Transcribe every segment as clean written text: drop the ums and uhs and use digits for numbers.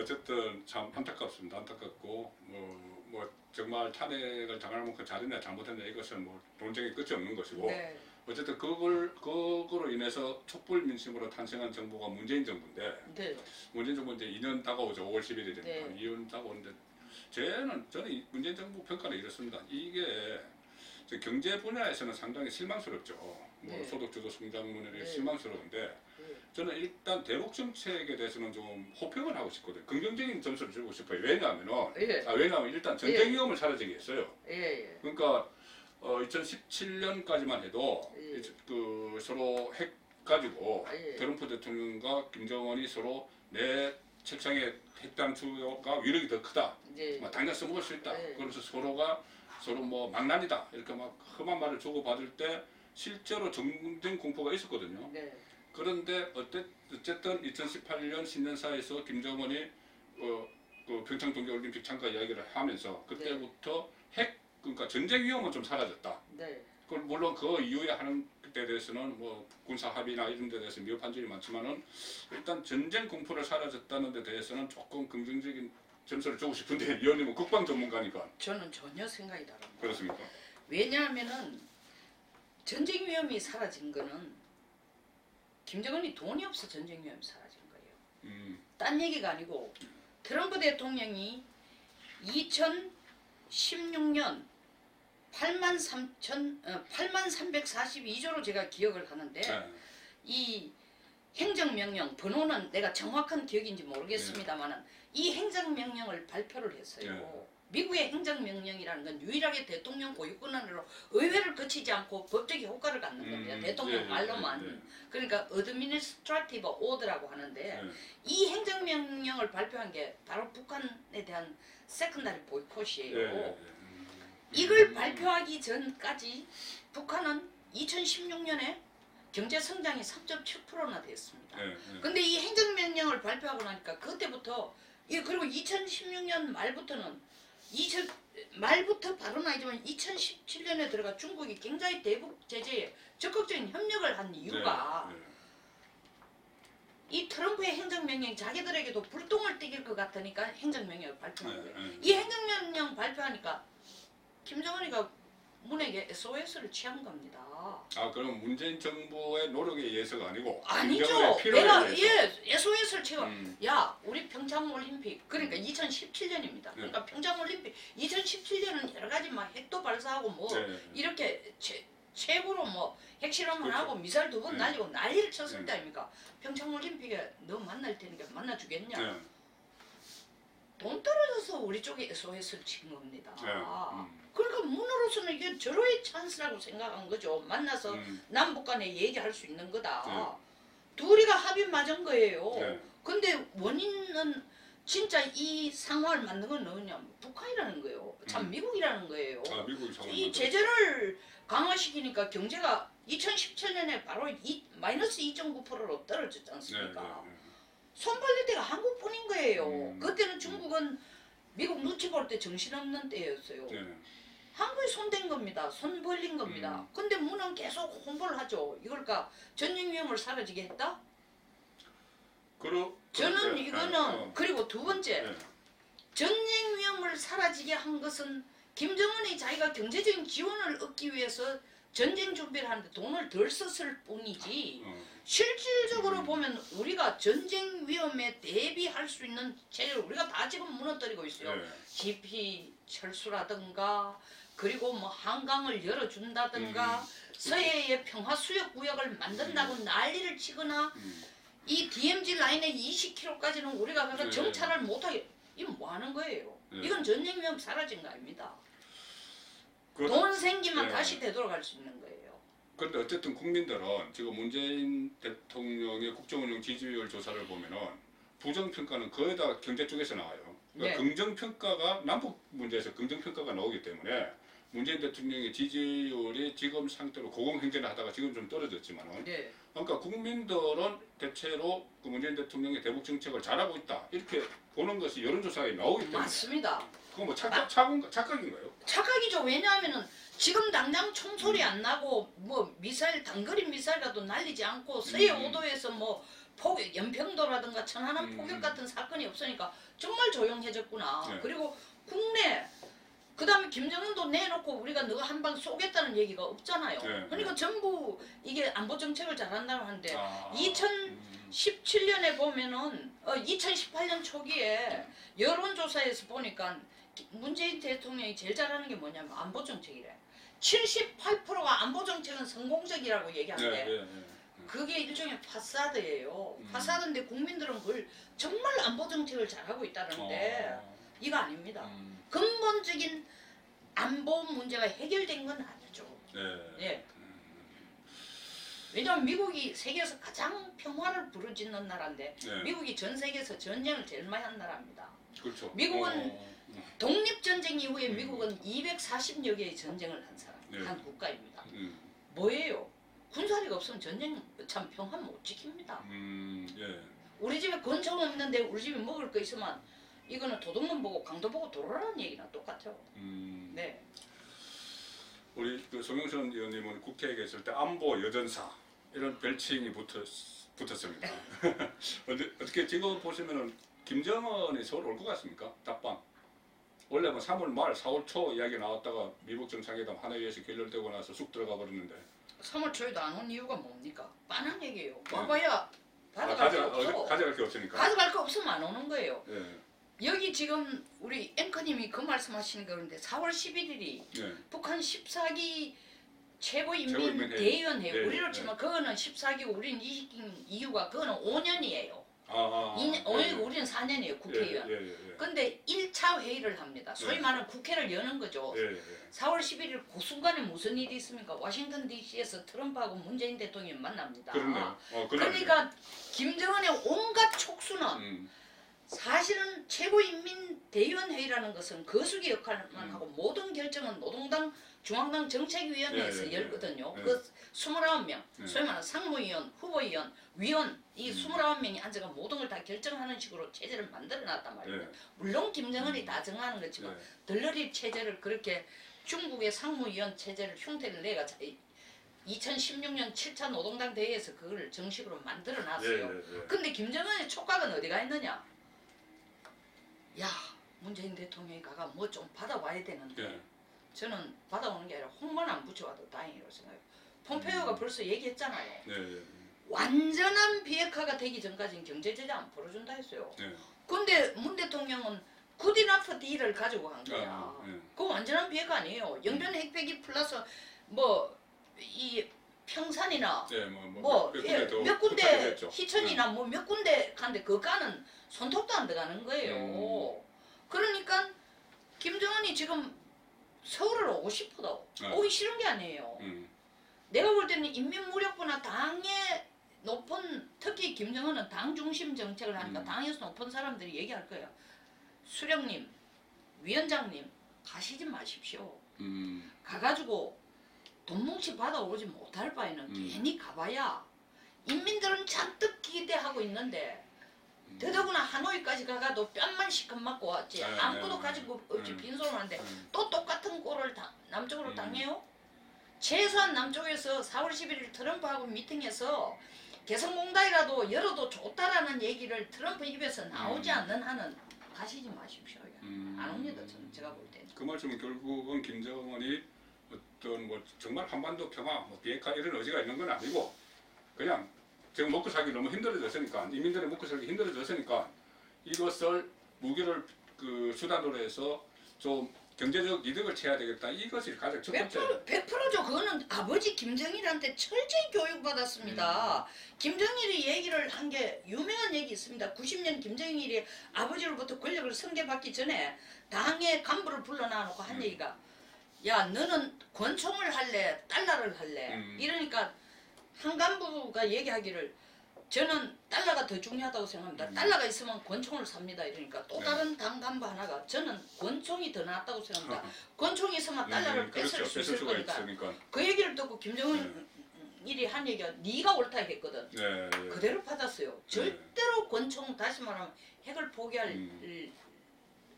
어쨌든 참 안타깝습니다. 안타깝고 뭐 정말 탄핵을 당할 만큼 잘했냐 잘못했냐 이것은 뭐 논쟁의 끝이 없는 것이고 네. 어쨌든 그거로 인해서 촛불 민심으로 탄생한 정부가 문재인 정부인데 네. 문재인 정부 이제 2년 다가오죠. 5월 11일이 되니까 네. 2년 다가오는데 저는 이 문재인 정부 평가는 이렇습니다. 이게 경제 분야에서는 상당히 실망스럽죠. 뭐 네. 소득주도 성장론에 네. 실망스러운데 네. 저는 일단 대북 정책에 대해서는 좀 호평을 하고 싶거든요. 긍정적인 점수를 주고 싶어요. 왜냐하면은 예. 왜냐하면 일단 전쟁 위험을 사라지게 했어요. 예. 그러니까 2017년까지만 해도 예. 그 서로 핵 가지고 예. 트럼프 대통령과 김정은이 서로 내 책상에 핵弾투여가 위력이 더 크다. 예. 당장 써먹을 수 있다. 예. 그래서 서로 뭐 망난이다. 이렇게 막 험한 말을 주고받을 때 실제로 전쟁 공포가 있었거든요. 네. 그런데 어쨌든 2018년 신년사에서 김정은이 그 평창 동계올림픽 참가 이야기를 하면서 그때부터 그러니까 전쟁 위험은 좀 사라졌다. 네. 물론 그 이후에 하는 데 대해서는 뭐 군사 합의나 이런 데 대해서 미흡한 점이 많지만은 일단 전쟁 공포를 사라졌다는 데 대해서는 조금 긍정적인 점수를 주고 싶은데 위원님은 국방 전문가니까. 저는 전혀 생각이 다릅니다. 그렇습니까? 왜냐하면은 전쟁 위험이 사라진 거는 김정은이 돈이 없어 전쟁 위험이 사라진 거예요. 딴 얘기가 아니고 트럼프 대통령이 2016년 8342조로 제가 기억을 하는데 네. 이 행정명령 번호는 내가 정확한 기억인지 모르겠습니다만은 이 행정명령을 발표를 했어요. 네. 미국의 행정명령이라는 건 유일하게 대통령 고유권 안으로 의회를 거치지 않고 법적 효과를 갖는 겁니다. 대통령 말로만. 그러니까 administrative order라고 하는데 이 행정명령을 발표한 게 바로 북한에 대한 secondary boycott이에요. 이걸 발표하기 전까지 북한은 2016년에 경제 성장이 3.7%나 됐습니다. 근데 이 행정명령을 발표하고 나니까 그때부터 그리고 2016년 말부터 바로는 아니지만 2017년에 들어가 중국이 굉장히 대북 제재에 적극적인 협력을 한 이유가 이 트럼프의 행정명령이 자기들에게도 불똥을 튀길 것 같으니까 행정명령을 발표한 거예요. 이 행정명령 발표하니까 김정은이가 문에게 SOS를 취한 겁니다. 아 그럼 문재인 정부의 노력에 의해서가 아니고 아니죠. 내가 SOS를 취가 야 우리 평창올림픽 그러니까 2017년입니다. 그러니까 평창올림픽 2017년은 여러 가지 막 핵도 발사하고 뭐 이렇게 최고로 뭐 핵실험을 하고 미사일 2번 날리고 난리를 쳤을 때 아닙니까? 평창올림픽에 너 만날 테니까 만나주겠냐? 돈 떨어져서 우리 쪽에 SOS를 친 겁니다. 그러니까 문으로서는 이게 절호의 찬스라고 생각한 거죠. 만나서 남북 간에 얘기할 수 있는 거다. 둘이가 합의 맞은 거예요. 근데 원인은 진짜 이 상황을 만든 건 누구냐? 북한이라는 거예요. 참 미국이라는 거예요. 이 제재를 강화시키니까 경제가 2017년에 바로 마이너스 2.9%로 떨어졌지 않습니까? 손 벌릴 때가 한국뿐인 거예요. 그때는 중국은 미국 눈치 볼 때 정신없는 때였어요. 한국이 손댄 겁니다. 손 벌린 겁니다. 근데 문은 계속 홍보를 하죠. 이걸까 전쟁 위험을 사라지게 했다? 저는 이거는 그리고 두 번째 전쟁 위험을 사라지게 한 것은 김정은이 자기가 경제적인 지원을 얻기 위해서 전쟁 준비를 하는데 돈을 덜 썼을 뿐이지 실질적으로 보면 우리가 전쟁 위험에 대비할 수 있는 체제를 우리가 다 지금 무너뜨리고 있어요. GP 철수라든가 그리고 뭐 한강을 열어준다든가 서해의 평화수역구역을 만든다고 난리를 치거나 이 DMZ 라인의 20km까지는 우리가 가서 정찰을 못하게 이건 뭐 하는 거예요? 이건 전쟁 위험 사라진 거 아닙니다. 돈 생기면 다시 되돌아갈 수 있는 거예요. 그런데 어쨌든 국민들은 지금 문재인 대통령의 국정운영 지지율 조사를 보면은 부정평가는 거의 다 경제 쪽에서 나와요. 그러니까 긍정평가가 남북 문제에서 긍정평가가 나오기 때문에 문재인 대통령의 지지율이 지금 상태로 고공행진을 하다가 지금 좀 떨어졌지만은 그러니까 국민들은 대체로 그 문재인 대통령의 대북 정책을 잘하고 있다 이렇게 보는 것이 여론조사에 나오기 때문에 맞습니다. 그건 뭐 착각인가요? 착각이죠. 왜냐하면은 지금 당장 총소리 안 나고 뭐 미사일 단거리 미사일이라도 날리지 않고 서해 5도에서 뭐 연평도라든가 천안함 포격 같은 사건이 없으니까 정말 조용해졌구나. 네. 그리고 국내 그다음에 김정은도 내놓고 우리가 너가 한 방 쏘겠다는 얘기가 없잖아요. 네. 그러니까 전부 이게 안보 정책을 잘한다고 하는데 2017년에 2017년에 보면은 2018년 초기에 여론조사에서 보니까 문재인 대통령이 제일 잘하는 게 뭐냐면 안보 정책이래. 78%가 안보 정책은 성공적이라고 얘기하는데 그게 일종의 파사드예요. 파사드인데 국민들은 그걸 정말 안보 정책을 잘하고 있다는데 이거 아닙니다. 근본적인 안보 문제가 해결된 건 아니죠. 예. 왜냐하면 미국이 세계에서 가장 평화를 부르짖는 나라인데 미국이 전 세계에서 전쟁을 제일 많이 한 나라입니다. 그렇죠. 미국은 독립전쟁 이후에 미국은 240여 개의 전쟁을 한 사람, 한 국가입니다. 뭐예요? 군사力없으면 전쟁 참 평화 못 지킵니다. 우리 집에 권총 없는데 우리 집에 먹을 거 있으면 이거는 도둑놈 보고 강도 보고 돌아라는 얘기랑 똑같아요. 네. 우리 그 송영선 의원님은 국회에 계실 때 안보 여전사 이런 별칭이 붙었습니다. 어떻게 지금 보시면은 김정은이 서울 올 것 같습니까? 답방. 원래 뭐 3월 말, 4월 초 이야기 나왔다가 미국 정상회담 하노이에서 결렬되고 나서 쑥 들어가 버렸는데. 3월 초에도 안 온 이유가 뭡니까? 뻔한 얘기예요. 와봐야 가져갈 게 없어. 가져갈 게 없으니까. 가져갈 거 없으면 안 오는 거예요. 네. 여기 지금 우리 앵커님이 그 말씀하시는 거 그런데 4월 11일이 북한 14기 최고인민대의원회 우리로 치면 그거는 14기고 우리는 20기 이유가 그거는 5년이에요. 우리는 4년이에요 국회의원. 근데 1차 회의를 합니다. 소위 말하는 국회를 여는 거죠. 4월 11일 그 순간에 무슨 일이 있습니까? 워싱턴 DC에서 트럼프하고 문재인 대통령이 만납니다. 그러니까 김정은의 온갖 촉수는 사실은 최고인민대의원회의라는 것은 거수기 역할만 하고 모든 결정은 노동당 중앙당 정책위원회에서 열거든요. 그 29명, 소위 말하는 상무위원, 후보위원, 위원 이 29명이 앉아가 모든 걸 다 결정하는 식으로 체제를 만들어놨단 말이에요. 물론 김정은이 다 정하는 거지만 덜러리 체제를 그렇게 중국의 상무위원 체제를 흉태를 내가 2016년 7차 노동당 대회에서 그걸 정식으로 만들어놨어요. 근데 김정은의 촉각은 어디가 있느냐? 야 문재인 대통령이 가가 뭐 좀 받아와야 되는데 저는 받아오는 게 아니라 홍만 안 붙여와도 다행이라고 생각해요. 폼페이오가 벌써 얘기했잖아요. 완전한 비핵화가 되기 전까지는 경제제재 안 풀어준다 했어요. 근데 문 대통령은 굿이너프 딜을 가지고 간 거야. 그거 완전한 비핵화 아니에요. 영변 핵폐기 플러스 뭐 이 평산이나 몇 군데 희천이나 뭐 몇 군데 간데 그가는 손톱도 안 들어가는 거예요. 그러니까 김정은이 지금 서울을 오고 싶어도 오기 싫은 게 아니에요. 내가 볼 때는 인민무력부나 당의 높은 특히 김정은은 당 중심 정책을 하니까 당에서 높은 사람들이 얘기할 거예요. 수령님, 위원장님 가시지 마십시오. 가가지고 돈 뭉치 받아오지 못할 바에는 괜히 가봐야 인민들은 잔뜩 기대하고 있는데 더더구나 하노이까지 가가도 뺨만 시컷 맞고 왔지 아무것도 가지고 없지 빈손을 하는데 또 똑같은 꼴을 남쪽으로 당해요? 최소한 남쪽에서 4월 11일 트럼프하고 미팅해서 개성공단이라도 열어도 좋다라는 얘기를 트럼프 입에서 나오지 않는 한은 가시지 마십시오. 안 옵니다. 저는 제가 볼 때는. 그 말씀은 결국은 김정은이 어떤 뭐 정말 한반도 평화, 뭐 비핵화 이런 의지가 있는 건 아니고 그냥 지금 먹고 살기 너무 힘들어졌으니까 인민들이 먹고 살기 힘들어졌으니까 이것을 무기를 그 수단으로 해서 좀 경제적 이득을 취해야 되겠다. 이것이 가장 첫 번째. 100%죠. 그거는 아버지 김정일한테 철저히 교육받았습니다. 김정일이 얘기를 한 게 유명한 얘기 있습니다. 90년 김정일이 아버지로부터 권력을 승계받기 전에 당의 간부를 불러놔놓고 한 얘기가 야 너는 권총을 할래 달러를 할래 이러니까 한 간부가 얘기하기를 저는 달러가 더 중요하다고 생각합니다. 달러가 있으면 권총을 삽니다. 이러니까 또 다른 당 간부 하나가 저는 권총이 더 낫다고 생각합니다. 권총이 있으면 달러를 뺏을 수 있을 거니까. 그 얘기를 듣고 김정은이 한 얘기가 네가 옳다 했거든. 그대로 받았어요. 절대로 권총 다시 말하면 핵을 포기할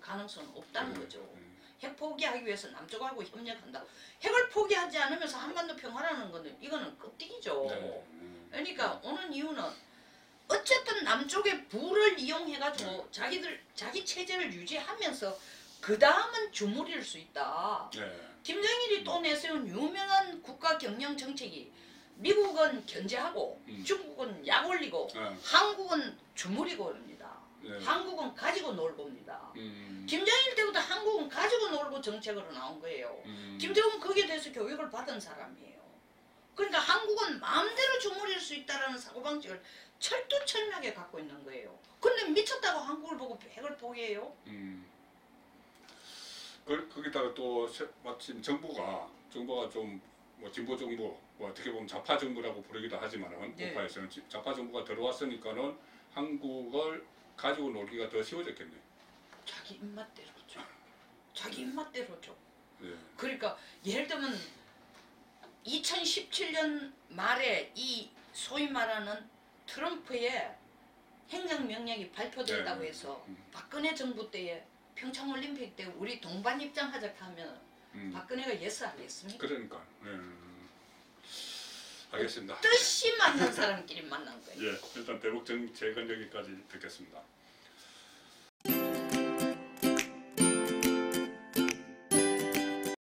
가능성은 없다는 거죠. 핵 포기하기 위해서 남쪽하고 협력한다. 핵을 포기하지 않으면서 한반도 평화라는 거는 이거는 껍데기죠. 그러니까 오는 이유는 어쨌든 남쪽의 부를 이용해가지고 자기 체제를 유지하면서 그 다음은 주무릴 수 있다. 김정일이 또 내세운 유명한 국가 경영 정책이 미국은 견제하고 중국은 약 올리고 한국은 주무리고 합니다. 한국은 가지고 놀고입니다. 김정일 때부터 한국은 가지고 놀고 정책으로 나온 거예요. 김정은 거기에 대해서 교육을 받은 사람이에요. 그러니까 한국은 마음대로 주무릴 수 있다는 사고방식을 철두철미하게 갖고 있는 거예요. 근데 미쳤다고 한국을 보고 백을 포기해요? 거기다가 또 마침 정부가 좀 뭐 진보 정부, 뭐 어떻게 보면 좌파 정부라고 부르기도 하지만은 우파에서는 좌파 정부가 들어왔으니까는 한국을 가지고 놀기가 더 쉬워졌겠네. 자기 입맛대로죠. 자기 입맛대로죠. 그러니까 예를 들면 2017년 말에 이 소위 말하는 트럼프의 행정명령이 발표됐다고 해서 박근혜 정부 때에 평창올림픽 때 우리 동반 입장하자 하면 박근혜가 예스 하겠습니까? 그러니까. 알겠습니다. 뜻이 맞는 사람끼리 만난 거예요. 일단 대북 재건 여기까지 듣겠습니다.